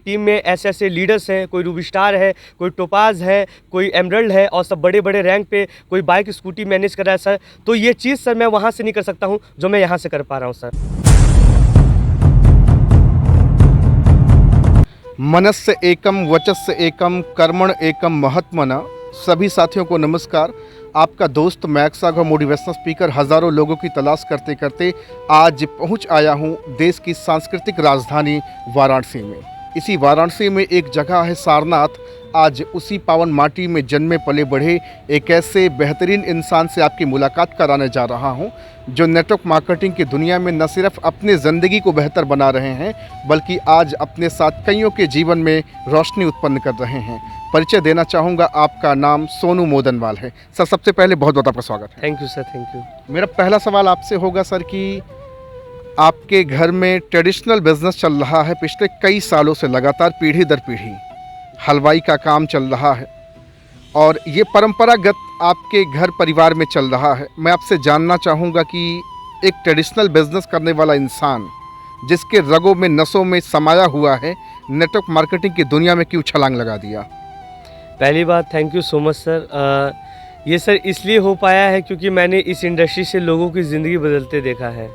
Team में ऐसे ऐसे लीडर्स हैं, कोई रूबी स्टार है, कोई टोपाज है, कोई एमरल्ड है और सब बड़े बड़े रैंक पे, कोई बाइक स्कूटी मैनेज कर रहा है सर। तो ये चीज़ सर मैं वहाँ से नहीं कर सकता हूँ जो मैं यहाँ से कर पा रहा हूँ सर। मनस्य एकम वचस्य एकम कर्मण एकम महात्मना। सभी साथियों को नमस्कार। आपका दोस्त मैक्स सागर मोटिवेशनल स्पीकर हज़ारों लोगों की तलाश करते करते आज पहुंच आया हूं देश की सांस्कृतिक राजधानी वाराणसी में। इसी वाराणसी में एक जगह है सारनाथ। आज उसी पावन माटी में जन्मे पले बढ़े एक ऐसे बेहतरीन इंसान से आपकी मुलाकात कराने जा रहा हूं जो नेटवर्क मार्केटिंग की दुनिया में न सिर्फ अपने ज़िंदगी को बेहतर बना रहे हैं बल्कि आज अपने साथ कईयों के जीवन में रोशनी उत्पन्न कर रहे हैं। परिचय देना चाहूँगा, आपका नाम सोनू मोदनवाल है। सर, सबसे पहले बहुत बहुत आपका स्वागत है। Thank you sir, thank you. मेरा पहला सवाल आपसे होगा सर कि आपके घर में ट्रेडिशनल बिजनेस चल रहा है पिछले कई सालों से, लगातार पीढ़ी दर पीढ़ी हलवाई का काम चल रहा है और ये परंपरागत आपके घर परिवार में चल रहा है। मैं आपसे जानना चाहूँगा कि एक ट्रेडिशनल बिजनेस करने वाला इंसान जिसके रगों में नसों में समाया हुआ है, नेटवर्क मार्केटिंग की दुनिया में क्यों छलांग लगा दिया? पहली बात thank you so much sir. ये सर इसलिए हो पाया है क्योंकि मैंने इस इंडस्ट्री से लोगों की ज़िंदगी बदलते देखा है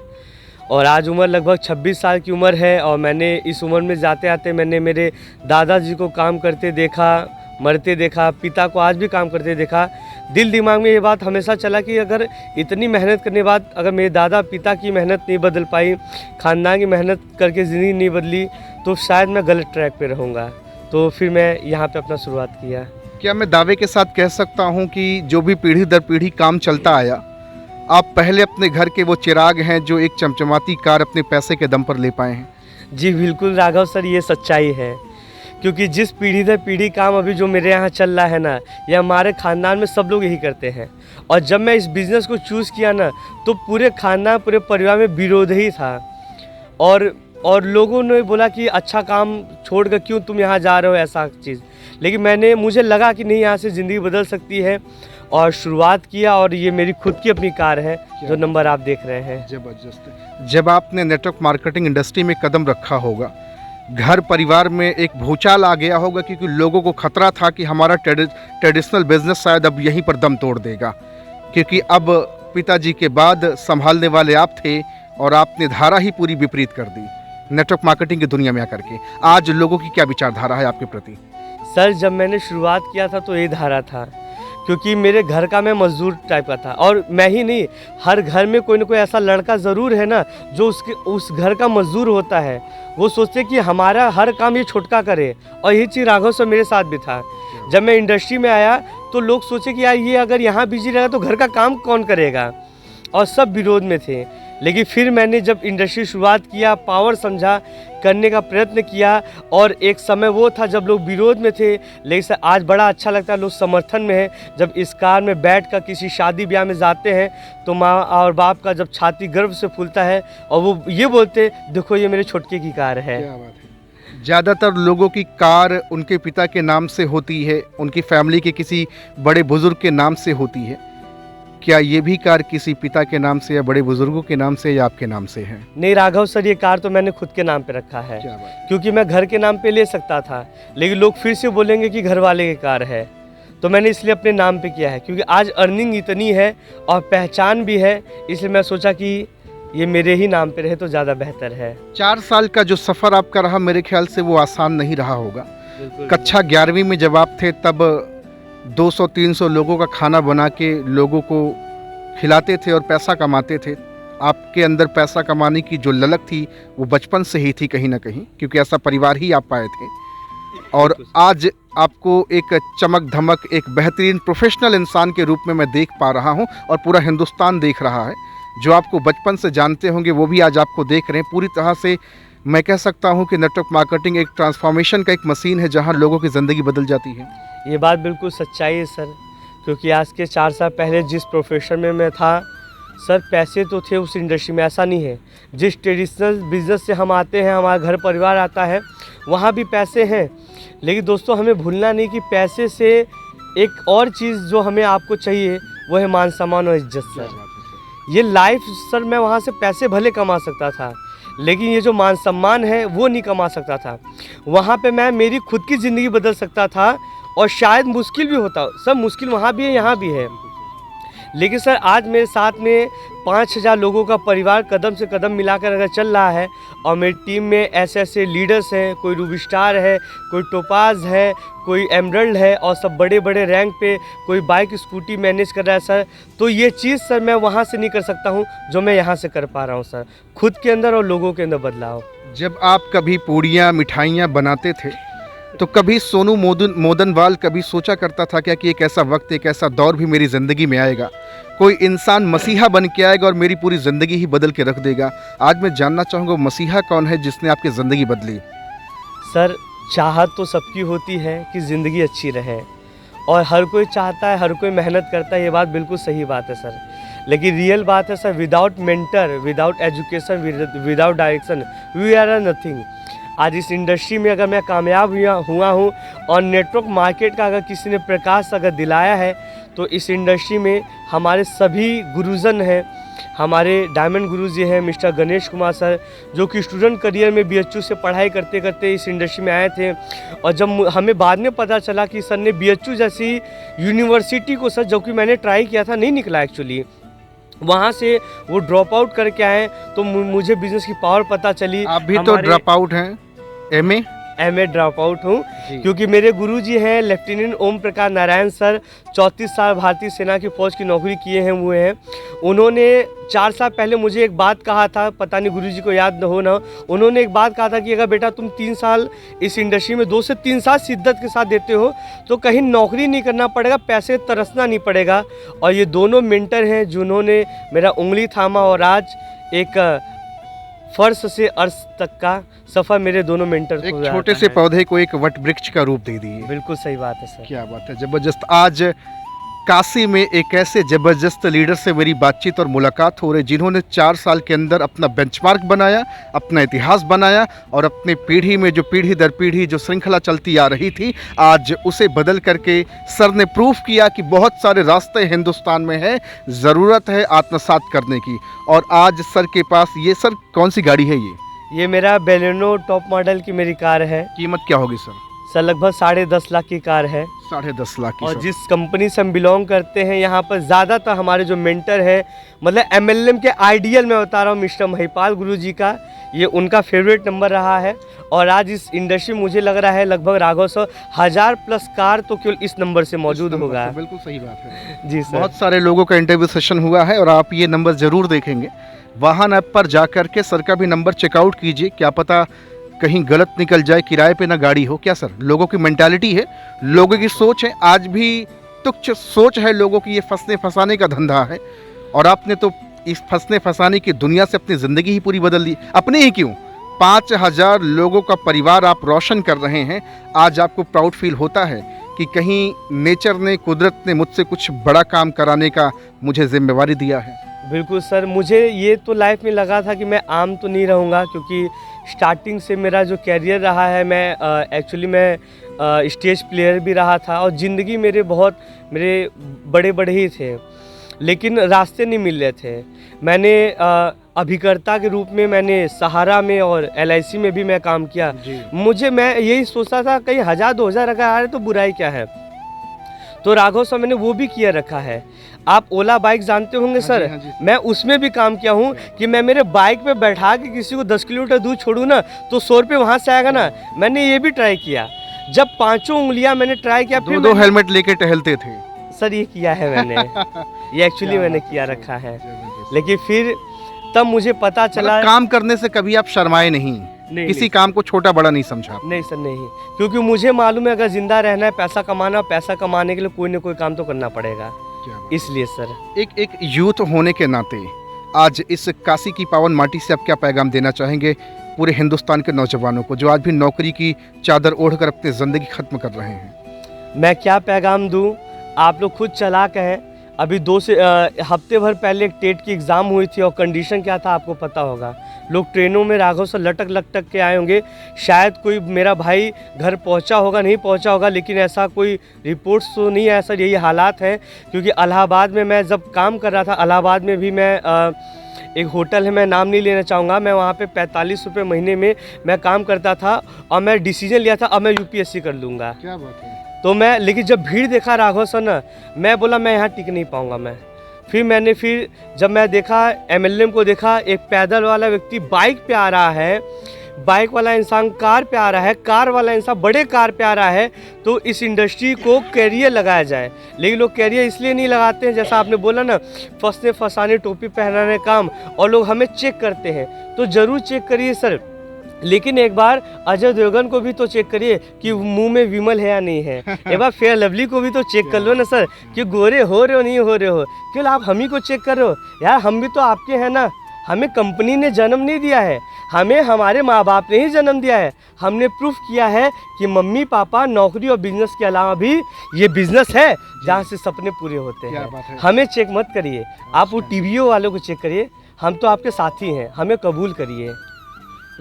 और आज उम्र लगभग 26 साल की उम्र है और मैंने इस उम्र में जाते आते मैंने मेरे दादाजी को काम करते देखा, मरते देखा, पिता को आज भी काम करते देखा। दिल दिमाग में ये बात हमेशा चला कि अगर इतनी मेहनत करने के बाद अगर मेरे दादा पिता की मेहनत नहीं बदल पाई, ख़ानदान की मेहनत करके ज़िंदगी नहीं बदली तो शायद मैं गलत ट्रैक पे रहूँगा। तो फिर मैं यहाँ पे अपना शुरुआत किया। क्या मैं दावे के साथ कह सकता हूँ कि जो भी पीढ़ी दर पीढ़ी काम चलता आया, आप पहले अपने घर के वो चिराग हैं जो एक चमचमाती कार अपने पैसे के दम पर ले पाए हैं? जी बिल्कुल राघव सर, ये सच्चाई है क्योंकि जिस पीढ़ी दर पीढ़ी काम अभी जो मेरे यहाँ चल रहा है ना, ये हमारे ख़ानदान में सब लोग यही करते हैं। और जब मैं इस बिज़नेस को चूज़ किया ना तो पूरे ख़ानदान पूरे परिवार में विरोध ही था और लोगों ने बोला कि अच्छा काम छोड़कर क्यों तुम यहाँ जा रहे हो, ऐसा चीज़। लेकिन मुझे लगा कि नहीं, यहाँ से ज़िंदगी बदल सकती है और शुरुआत किया और ये मेरी खुद की अपनी कार है जो नंबर आप देख रहे हैं। जबरदस्त। जब आपने नेटवर्क मार्केटिंग इंडस्ट्री में कदम रखा होगा, घर परिवार में एक भूचाल आ गया होगा क्योंकि लोगों को खतरा था कि हमारा ट्रेडिशनल बिजनेस शायद अब यहीं पर दम तोड़ देगा, क्योंकि अब पिताजी के बाद संभालने वाले आप थे और आपने धारा ही पूरी विपरीत कर दी नेटवर्क मार्केटिंग की दुनिया में आकर के। आज लोगों की क्या विचारधारा है आपके प्रति? सर, जब मैंने शुरुआत किया था तो ये धारा था क्योंकि मेरे घर का मैं मजदूर टाइप का था और मैं ही नहीं, हर घर में कोई ना कोई ऐसा लड़का ज़रूर है ना जो उस घर का मजदूर होता है। वो सोचते कि हमारा हर काम ये छोटका करे और यही चीज़ राघव सर मेरे साथ भी था। जब मैं इंडस्ट्री में आया तो लोग सोचे कि यार ये अगर यहाँ बिजी रहेगा तो घर का काम कौन करेगा, और सब विरोध में थे। लेकिन फिर मैंने जब इंडस्ट्री शुरुआत किया, पावर समझा, करने का प्रयत्न किया और एक समय वो था जब लोग विरोध में थे, लेकिन सर आज बड़ा अच्छा लगता है लोग समर्थन में हैं। जब इस कार में बैठ कर किसी शादी ब्याह में जाते हैं तो माँ और बाप का जब छाती गर्व से फूलता है और वो ये बोलते देखो ये मेरे छोटके की कार है। क्या बात है। ज़्यादातर लोगों की कार उनके पिता के नाम से होती है, उनकी फैमिली के किसी बड़े बुजुर्ग के नाम से होती है। क्या ये भी कार किसी पिता के नाम से या बड़े बुजुर्गों के नाम से या आपके नाम से है? नहीं राघव सर, ये कार तो मैंने खुद के नाम पे रखा है। क्या बात? क्योंकि मैं घर के नाम पे ले सकता था लेकिन लोग फिर से बोलेंगे कि घर वाले की कार है, तो मैंने इसलिए अपने नाम पे किया है क्योंकि आज अर्निंग इतनी है और पहचान भी है, इसलिए मैं सोचा कि ये मेरे ही नाम पे रहे तो ज़्यादा बेहतर है। 4 साल का जो सफ़र आपका रहा, मेरे ख्याल से वो आसान नहीं रहा होगा। कक्षा 11वीं में जब आप थे तब 200-300 लोगों का खाना बना के लोगों को खिलाते थे और पैसा कमाते थे। आपके अंदर पैसा कमाने की जो ललक थी वो बचपन से ही थी कहीं ना कहीं, क्योंकि ऐसा परिवार ही आप पाए थे। और आज आपको एक चमक धमक, एक बेहतरीन प्रोफेशनल इंसान के रूप में मैं देख पा रहा हूं और पूरा हिंदुस्तान देख रहा है। जो आपको बचपन से जानते होंगे वो भी आज आपको देख रहे हैं। पूरी तरह से मैं कह सकता हूं कि नेटवर्क मार्केटिंग एक ट्रांसफॉर्मेशन का एक मशीन है जहां लोगों की ज़िंदगी बदल जाती है। ये बात बिल्कुल सच्चाई है सर, क्योंकि आज के 4 साल पहले जिस प्रोफेशन में मैं था सर, पैसे तो थे उस इंडस्ट्री में, ऐसा नहीं है। जिस ट्रेडिशनल बिजनेस से हम आते हैं, हमारा घर परिवार आता है, वहाँ भी पैसे हैं। लेकिन दोस्तों हमें भूलना नहीं कि पैसे से एक और चीज़ जो हमें आपको चाहिए वो है मान सम्मान और इज्जत सर। ये लाइफ सर, मैं वहाँ से पैसे भले कमा सकता था लेकिन ये जो मान सम्मान है वो नहीं कमा सकता था। वहाँ पे मैं मेरी खुद की ज़िंदगी बदल सकता था और शायद मुश्किल भी होता। सब मुश्किल वहाँ भी है, यहाँ भी है। लेकिन सर आज मेरे साथ में 5,000 लोगों का परिवार कदम से कदम मिलाकर अगर चल रहा है और मेरी टीम में ऐसे ऐसे लीडर्स हैं, कोई रूबी स्टार है, कोई टोपाज है, कोई एमरल्ड है और सब बड़े बड़े रैंक पे, कोई बाइक स्कूटी मैनेज कर रहा है सर, तो ये चीज़ सर मैं वहाँ से नहीं कर सकता हूँ जो मैं यहाँ से कर पा रहा हूँ सर, खुद के अंदर और लोगों के अंदर बदलाव। जब आप कभी पूड़ियाँ मिठाइयाँ बनाते थे तो कभी सोनू मोदनवाल कभी सोचा करता था क्या कि एक ऐसा वक्त, एक ऐसा दौर भी मेरी ज़िंदगी में आएगा, कोई इंसान मसीहा बन के आएगा और मेरी पूरी ज़िंदगी ही बदल के रख देगा? आज मैं जानना चाहूँगा मसीहा कौन है जिसने आपकी ज़िंदगी बदली? सर चाहत तो सबकी होती है कि ज़िंदगी अच्छी रहे और हर कोई चाहता है, हर कोई मेहनत करता है, ये बात बिल्कुल सही बात है सर। लेकिन रियल बात है sir, without mentor, without education, without direction we are nothing. आज इस इंडस्ट्री में अगर मैं कामयाब हुआ हूँ और नेटवर्क मार्केट का अगर किसी ने प्रकाश अगर दिलाया है तो इस इंडस्ट्री में हमारे सभी गुरुजन हैं। हमारे डायमंड गुरु जी हैं मिस्टर गणेश कुमार सर, जो कि स्टूडेंट करियर में बीएचयू से पढ़ाई करते करते इस इंडस्ट्री में आए थे और जब हमें बाद में पता चला कि सर ने बीएचयू जैसी यूनिवर्सिटी को सर, जो कि मैंने ट्राई किया था, नहीं निकला एक्चुअली, वहाँ से वो ड्रॉप आउट करके आए तो मुझे बिजनेस की पावर पता चली। आप भी तो ड्रॉप आउट हैं, एमए ड्रॉप आउट हूँ क्योंकि मेरे गुरुजी हैं लेफ्टिनेंट ओम प्रकाश नारायण सर, 34 साल भारतीय सेना की फ़ौज की नौकरी किए हैं हुए हैं। उन्होंने 4 साल पहले मुझे एक बात कहा था, पता नहीं गुरुजी को याद न हो ना, उन्होंने एक बात कहा था कि अगर बेटा तुम 3 साल इस इंडस्ट्री में 2 से 3 साल शिद्दत के साथ देते हो तो कहीं नौकरी नहीं करना पड़ेगा, पैसे तरसना नहीं पड़ेगा। और ये दोनों मेंटर हैं जिन्होंने मेरा उंगली थामा और आज एक फर्श से अर्श तक का सफ़र मेरे दोनों मेंटर एक छोटे से पौधे को एक वट वृक्ष का रूप दे दिए। बिल्कुल सही बात है सर। क्या बात है, जबरदस्त। आज काशी में एक ऐसे ज़बरदस्त लीडर से मेरी बातचीत और मुलाकात हो रही जिन्होंने 4 साल के अंदर अपना बेंचमार्क बनाया, अपना इतिहास बनाया और अपने पीढ़ी में जो पीढ़ी दर पीढ़ी जो श्रृंखला चलती आ रही थी, आज उसे बदल करके सर ने प्रूफ किया कि बहुत सारे रास्ते हिंदुस्तान में है, ज़रूरत है आत्मसात करने की। और आज सर के पास ये, सर कौन सी गाड़ी है ये मेरा बेलेनो टॉप मॉडल की मेरी कार है। कीमत क्या होगी सर? सर लगभग 10.5 लाख की कार है। 10.5 लाख की। और जिस कंपनी से हम बिलोंग करते हैं यहाँ पर ज़्यादातर हमारे जो मेंटर हैं, मतलब एमएलएम के आइडियल मैं बता रहा हूँ मिस्टर महिपाल गुरु जी का, ये उनका फेवरेट नंबर रहा है। और आज इस इंडस्ट्री में मुझे लग रहा है लगभग राघव सर 1000+ कार तो केवल इस नंबर से मौजूद होगा। बिल्कुल सही बात है जी सर। बहुत सारे लोगों का इंटरव्यू सेशन हुआ है और आप ये नंबर ज़रूर देखेंगे। वाहन ऐप पर जा कर के सर का भी नंबर चेकआउट कीजिए, क्या पता कहीं गलत निकल जाए, किराए पे ना गाड़ी हो। क्या सर, लोगों की मेंटालिटी है, लोगों की सोच है, आज भी तुच्छ सोच है लोगों की, ये फंसने फंसाने का धंधा है। और आपने तो इस फंसने फंसाने की दुनिया से अपनी ज़िंदगी ही पूरी बदल दी। अपने ही क्यों, 5000 लोगों का परिवार आप रोशन कर रहे हैं। आज आपको प्राउड फील होता है कि कहीं नेचर ने, कुदरत ने मुझसे कुछ बड़ा काम कराने का मुझे जिम्मेवारी दिया है। बिल्कुल सर, मुझे ये तो लाइफ में लगा था कि मैं आम तो नहीं रहूँगा, क्योंकि स्टार्टिंग से मेरा जो कैरियर रहा है, मैं एक्चुअली मैं स्टेज प्लेयर भी रहा था और ज़िंदगी मेरे बड़े बड़े ही थे, लेकिन रास्ते नहीं मिल रहे थे। मैंने अभिकर्ता के रूप में मैंने सहारा में और LIC में भी मैं काम किया। मैं यही सोचता था कहीं 1000-2000 अगर आ रहे तो बुराई क्या है। तो राघव सर मैंने वो भी किया रखा है। आप ओला बाइक जानते होंगे सर, मैं उसमें भी काम किया हूँ कि मैं मेरे बाइक पे बैठा के किसी को 10 किलोमीटर दूर छोड़ूँ ना तो 100 रुपये वहाँ से आएगा ना। मैंने ये भी ट्राई किया, जब 5 उंगलियाँ मैंने ट्राई किया, फिर 2 हेलमेट लेके टहलते थे सर। ये किया है मैंने ये एक्चुअली मैंने किया रखा है। लेकिन फिर तब मुझे पता चला, काम करने से कभी आप शर्माए नहीं, किसी काम को छोटा बड़ा नहीं समझा? नहीं सर, नहीं, क्योंकि मुझे मालूम है अगर जिंदा रहना है, पैसा कमाना, पैसा कमाने के लिए कोई ना कोई काम तो करना पड़ेगा। इसलिए सर एक यूथ होने के नाते आज इस काशी की पावन माटी से आप क्या पैगाम देना चाहेंगे पूरे हिंदुस्तान के नौजवानों को जो आज भी नौकरी की चादर ओढ़कर अपनी ज़िंदगी ख़त्म कर रहे हैं? मैं क्या पैगाम दूं, आप लोग खुद चालाक हैं। अभी 2 से हफ्ते भर पहले एक टेट की एग्ज़ाम हुई थी और कंडीशन क्या था आपको पता होगा। लोग ट्रेनों में राघव से लटक के आए होंगे, शायद कोई मेरा भाई घर पहुंचा होगा, नहीं पहुंचा होगा, लेकिन ऐसा कोई रिपोर्ट्स तो नहीं है सर। यही हालात हैं, क्योंकि इलाहाबाद में मैं जब काम कर रहा था, इलाहाबाद में भी मैं एक होटल है, मैं नाम नहीं लेना चाहूँगा, मैं वहाँ पे 45 रुपये महीने में मैं काम करता था और मैं डिसीजन लिया था अब मैं यूपीएससी कर लूँगा। क्या बात है। तो मैं लेकिन जब भीड़ देखा राघव सर ना, मैं बोला मैं यहाँ टिक नहीं पाऊँगा मैं। फिर जब मैं देखा एमएलएम को देखा, एक पैदल वाला व्यक्ति बाइक पे आ रहा है, बाइक वाला इंसान कार पे आ रहा है, कार वाला इंसान बड़े कार पे आ रहा है, तो इस इंडस्ट्री को कैरियर लगाया जाए। लेकिन लोग कैरियर इसलिए नहीं लगाते हैं, जैसा आपने बोला ना, फंसने फंसाने टोपी पहनाने काम, और लोग हमें चेक करते हैं। तो ज़रूर चेक करिए सर, लेकिन एक बार अजय देवगन को भी तो चेक करिए कि मुंह में विमल है या नहीं है। एक बार फेयर लवली को भी तो चेक कर लो ना सर कि गोरे हो रहे हो नहीं हो रहे हो, क्यों आप हम ही को चेक कर रहे हो यार? हम भी तो आपके हैं ना, हमें कंपनी ने जन्म नहीं दिया है, हमें हमारे माँ बाप ने ही जन्म दिया है। हमने प्रूफ किया है कि मम्मी पापा नौकरी और बिजनेस के अलावा भी ये बिजनेस है जहाँ से सपने पूरे होते हैं। हमें चेक मत करिए, आप वो टीवीओ वालों को चेक करिए, हम तो आपके साथी हैं, हमें कबूल करिए।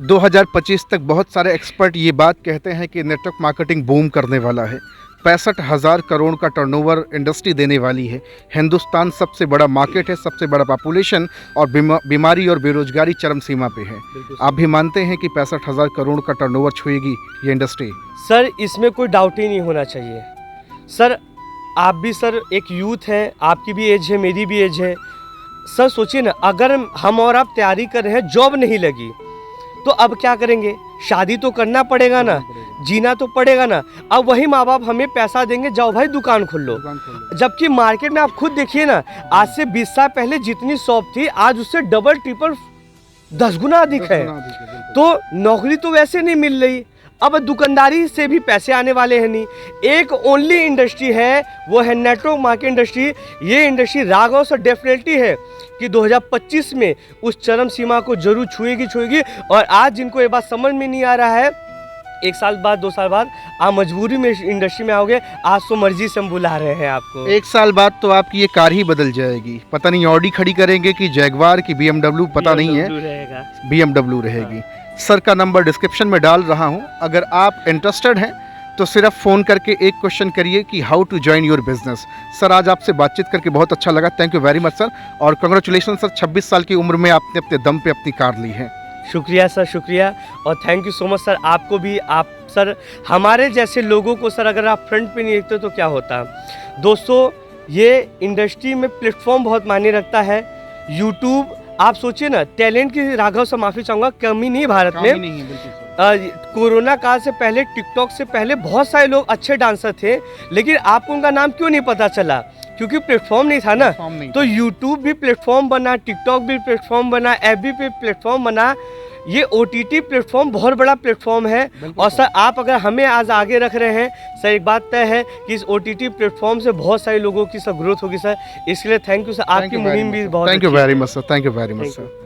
2025 तक बहुत सारे एक्सपर्ट ये बात कहते हैं कि नेटवर्क मार्केटिंग बूम करने वाला है। 65,000 करोड़ का टर्नओवर इंडस्ट्री देने वाली है। हिंदुस्तान सबसे बड़ा मार्केट है, सबसे बड़ा पॉपुलेशन, और बीमारी और बेरोजगारी चरम सीमा पे है। आप भी मानते हैं कि 65,000 करोड़ का टर्नओवर छुएगी ये इंडस्ट्री? सर इसमें कोई डाउट ही नहीं होना चाहिए सर। आप भी सर एक यूथ हैं, आपकी भी एज है, मेरी भी एज है सर। सोचिए ना, अगर हम और आप तैयारी कर रहे हैं, जॉब नहीं लगी तो अब क्या करेंगे? शादी तो करना पड़ेगा ना, जीना तो पड़ेगा ना। अब वही माँ बाप हमें पैसा देंगे, जाओ भाई दुकान खोल लो। जबकि मार्केट में आप खुद देखिए ना, आज से 20 साल पहले जितनी शॉप थी आज उससे डबल ट्रिपल 10 गुना अधिक है। तो नौकरी तो वैसे नहीं मिल रही, अब दुकानदारी से भी पैसे आने वाले हैं नहीं। एक ओनली इंडस्ट्री है, वो है नेटवर्क मार्केट इंडस्ट्री। ये इंडस्ट्री राघव सर डेफिनेटली है कि 2025 में उस चरम सीमा को जरूर छुएगी। और आज जिनको ये बात समझ में नहीं आ रहा है, 1 साल बाद 2 साल बाद आप मजबूरी में इंडस्ट्री में आओगे। आज तो मर्जी से हम बुला रहे हैं आपको। 1 साल बाद तो आपकी ये कार ही बदल जाएगी। पता नहीं ऑडी खड़ी करेंगे कि जैगवार की BMW, पता नहीं है, BMW रहेगी। सर का नंबर डिस्क्रिप्शन में डाल रहा हूँ, अगर आप इंटरेस्टेड हैं तो सिर्फ फ़ोन करके एक क्वेश्चन करिए कि how to join your business. Sir आज आपसे बातचीत करके बहुत अच्छा लगा, thank you very much sir, और कंग्रेचुलेशन सर, 26 साल की उम्र में आपने अपने दम पे अपनी कार ली है। शुक्रिया सर, शुक्रिया, और thank you so much sir. आपको भी, आप सर हमारे जैसे लोगों को सर अगर आप फ्रंट पे नहीं देखते तो क्या होता। दोस्तों ये इंडस्ट्री में प्लेटफॉर्म बहुत मायने रखता है। यूट्यूब, आप सोचिए ना, टैलेंट की राघव से माफ़ी चाहूँगा, कमी नहीं भारत में। कोरोना काल से पहले, टिकटॉक से पहले बहुत सारे लोग अच्छे डांसर थे, लेकिन आपको उनका नाम क्यों नहीं पता चला? क्योंकि प्लेटफॉर्म नहीं था ना। तो यूट्यूब भी प्लेटफॉर्म बना, टिकटॉक भी प्लेटफॉर्म बना, एफबी पे प्लेटफॉर्म बना। ये OTT प्लेटफॉर्म बहुत बड़ा प्लेटफॉर्म है। और सर आप अगर हमें आज आगे रख रहे हैं सर, एक बात तय है कि इस OTT प्लेटफॉर्म से बहुत सारे लोगों की सर ग्रोथ होगी सर। इसके लिए थैंक यू सर, आपकी मुहिम भी बहुत। Thank you very much sir, thank you very much sir.